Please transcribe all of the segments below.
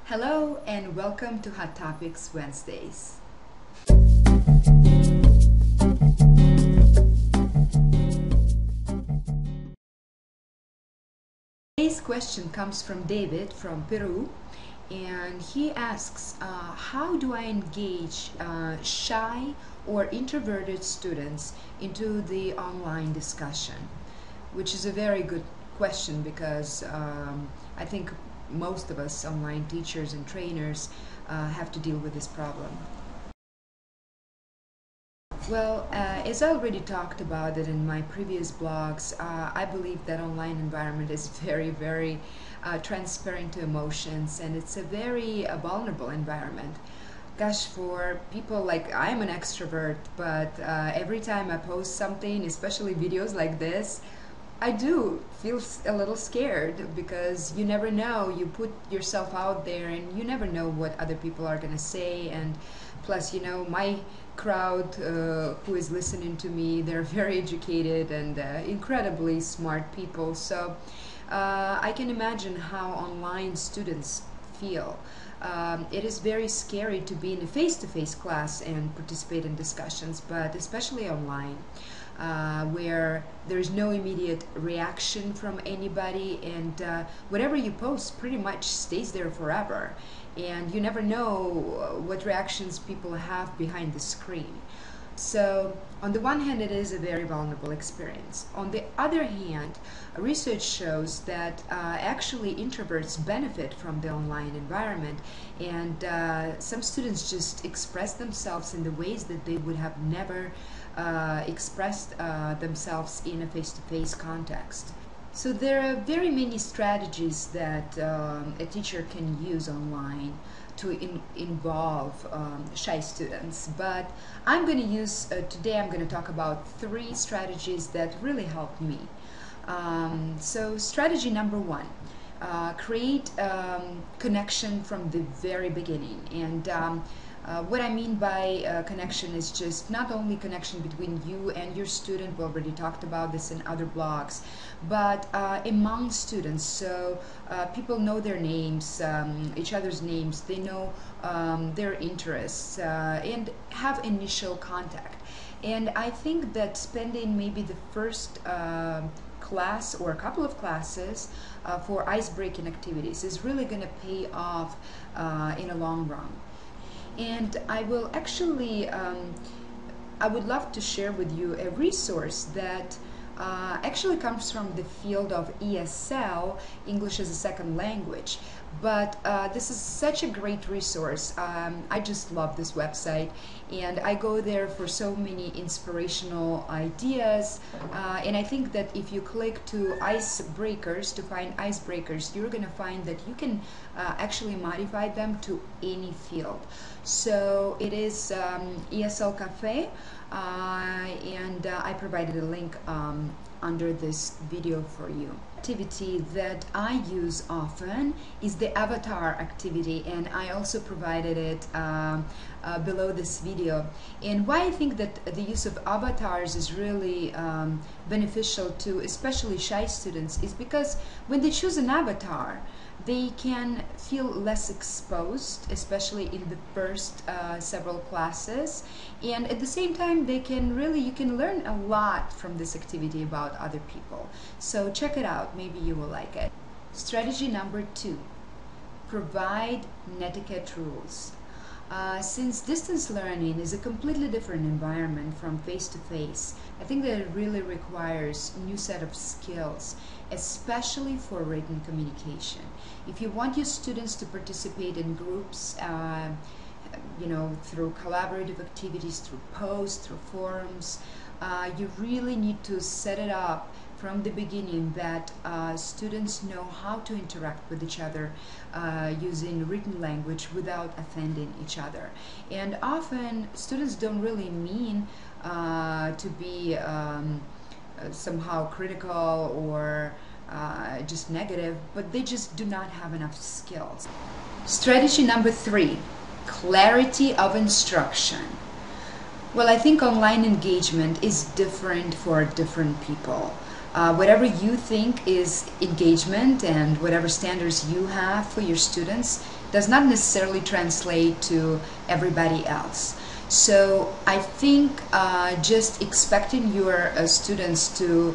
Hello and welcome to Hot Topics Wednesdays. Today's question comes from David from Peru, and he asks, how do I engage shy or introverted students into the online discussion? Which is a very good question because I think most of us online teachers and trainers have to deal with this problem. Well, as I already talked about it in my previous blogs, I believe that online environment is very transparent to emotions, and it's a very vulnerable environment. Gosh, for people like I'm an extrovert, but every time I post something, especially videos like this, I do feel a little scared because you never know. You put yourself out there and you never know what other people are going to say. And plus, my crowd who is listening to me, they're very educated and incredibly smart people. So I can imagine how online students feel. It is very scary to be in a face-to-face class and participate in discussions, but especially online. Where there's no immediate reaction from anybody, and whatever you post pretty much stays there forever, and you never know what reactions people have behind the screen. So on the one hand, it is a very vulnerable experience. On the other hand, research shows that actually introverts benefit from the online environment, and some students just express themselves in the ways that they would have never expressed themselves in a face-to-face context. So there are very many strategies that a teacher can use online to involve shy students, but I'm going to use today I'm going to talk about 3 strategies that really helped me. So strategy number 1, create connection from the very beginning. And what I mean by connection is just not only connection between you and your student, we already talked about this in other blogs, but among students. So people know their names, each other's names, they know their interests, and have initial contact. And I think that spending maybe the first class or a couple of classes for icebreaking activities is really going to pay off in a long run. And I will actually, I would love to share with you a resource that actually comes from the field of ESL, English as a Second Language. But this is such a great resource. I just love this website, and I go there for so many inspirational ideas. And I think that if you click to Icebreakers to find icebreakers, you're going to find that you can actually modify them to any field. So it is ESL Cafe, and I provided a link under this video for you. Activity that I use often is the avatar activity, and I also provided it below this video. And why I think that the use of avatars is really beneficial to especially shy students is because when they choose an avatar, they can feel less exposed, especially in the first several classes, and at the same time you can learn a lot from this activity about other people. So check it out, maybe you will like it. Strategy number 2, provide Netiquette rules. Since distance learning is a completely different environment from face-to-face, I think that it really requires a new set of skills, especially for written communication. If you want your students to participate in groups, through collaborative activities, through posts, through forums, you really need to set it up from the beginning that students know how to interact with each other using written language without offending each other. And often students don't really mean to be somehow critical or just negative, but they just do not have enough skills. Strategy number 3, clarity of instruction. Well, I think online engagement is different for different people. Whatever you think is engagement and whatever standards you have for your students does not necessarily translate to everybody else. So I think just expecting your students to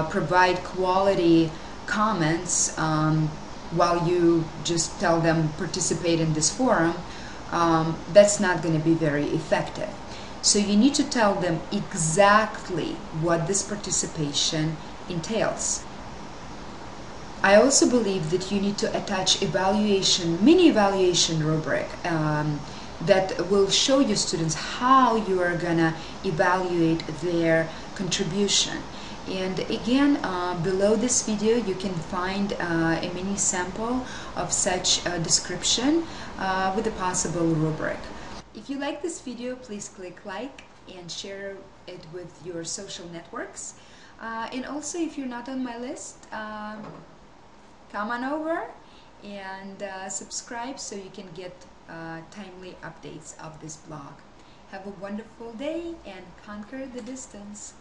provide quality comments while you just tell them participate in this forum, that's not going to be very effective. So you need to tell them exactly what this participation entails. I also believe that you need to attach mini evaluation rubric that will show your students how you are gonna evaluate their contribution. And again, below this video you can find a mini sample of such a description with a possible rubric. If you like this video, please click like and share it with your social networks. And also, if you're not on my list, come on over and subscribe so you can get timely updates of this blog. Have a wonderful day and conquer the distance.